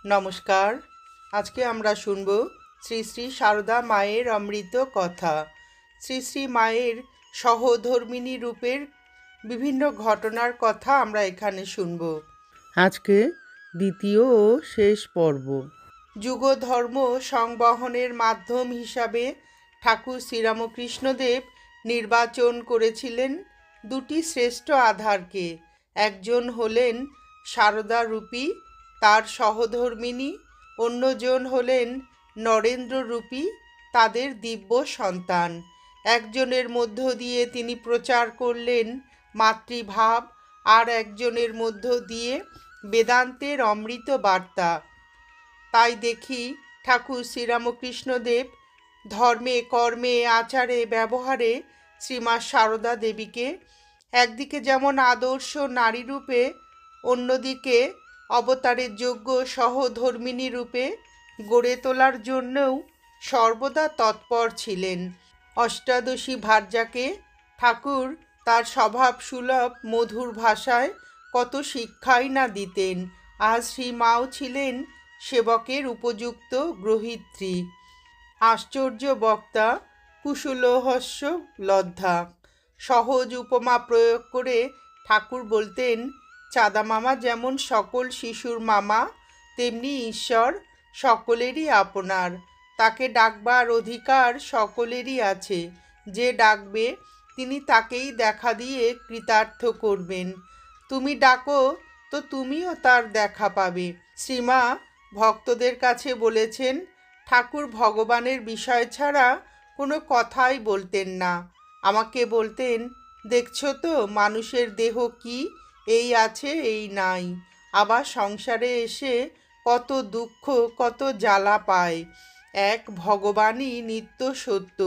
নমস্কার। আজকে আমরা শুনব শ্রী শ্রী সারদা মায়ের অমৃত কথা। শ্রী শ্রী মায়ের সহধর্মিণী রূপের বিভিন্ন ঘটনার কথা আমরা এখানে শুনব। আজকে দ্বিতীয় ও শেষ পর্ব। যুগধর্ম সংবহনের মাধ্যম হিসাবে ঠাকুর শ্রীরামকৃষ্ণদেব নির্বাচন করেছিলেন দুটি শ্রেষ্ঠ আধারকে। একজন হলেন সারদা রূপী তার সহধর্মিণী, অন্যজন হলেন নরেন্দ্র রূপী তাদের দিব্য সন্তান। একজনের মধ্য দিয়ে তিনি প্রচার করলেন মাতৃভাব, আর একজনের মধ্য দিয়ে বেদান্তের অমৃত বার্তা। তাই দেখি ঠাকুর শ্রীরামকৃষ্ণদেব ধর্মে, কর্মে, আচারে, ব্যবহারে শ্রীমা সারদা দেবীকে একদিকে যেমন আদর্শ নারী রূপে, অন্যদিকে অবতারের যোগ্য সহধর্মিণী রূপে গড়ে তোলার জন্যও সর্বদা তৎপর ছিলেন। অষ্টাদশী ভার্যাকে ঠাকুর তার স্বভাব সুলভ মধুর ভাষায় কত শিক্ষাই না দিতেন। আজ শ্রীমাও ছিলেন সেবকের উপযুক্ত গ্রহিত্রী, আশ্চর্য বক্তা, কুশলহস্য লব্ধা। সহজ উপমা প্রয়োগ করে ঠাকুর বলতেন, চাঁদা মামা যেমন সকল শিশুর মামা, তেমনি ঈশ্বর সকলেরই আপনার। তাকে ডাকবার অধিকার সকলেরই আছে। যে ডাকবে তিনি তাকেই দেখা দিয়ে কৃতার্থ করবেন। তুমি ডাকো তো তুমিও তার দেখা পাবে। শ্রীমা ভক্তদের কাছে বলেছেন, ঠাকুর ভগবানের বিষয় ছাড়া কোনো কথাই বলতেন না। আমাকে বলতেন, দেখছো তো মানুষের দেহ কি, এই আছে এই নাই, আবার সংসারে এসে কত দুঃখ কত জ্বালা পায়। এক ভগবানই নিত্য সত্য,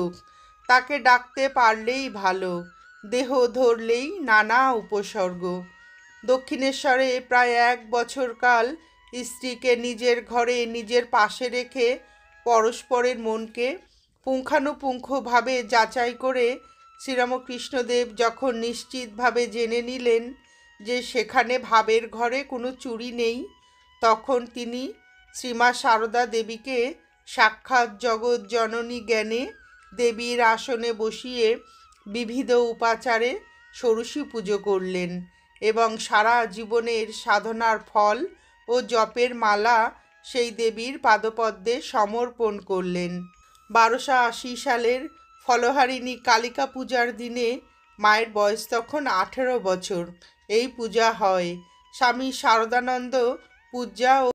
তাকে ডাকতে পারলেই ভালো, দেহ ধরলেই নানা উপসর্গ। দক্ষিণেশ্বরে প্রায় 1 বছর কাল স্ত্রীকে নিজের ঘরে নিজের পাশে রেখে পরস্পরের মনকে পুঙ্খানুপুঙ্খভাবে যাচাই করে শ্রীরামকৃষ্ণদেব যখন নিশ্চিতভাবে জেনে নিলেন যে সেখানে ভাবের ঘরে কোনো চুরি নেই, তখন তিনি শ্রীমা সারদা দেবীকে সাক্ষাৎ জগৎ জননী জ্ঞানে দেবীর আসনে বসিয়ে বিবিধ উপাচারে ষোড়শী পুজো করলেন এবং সারা জীবনের সাধনার ফল ও জপের মালা সেই দেবীর পাদপদ্মে সমর্পণ করলেন। 1280 সালের ফলহারিণী কালিকা পূজার দিনে মায়ের বয়স তখন 18 বছর। এই পূজা হয়। স্বামী শারদানন্দ পূজা ও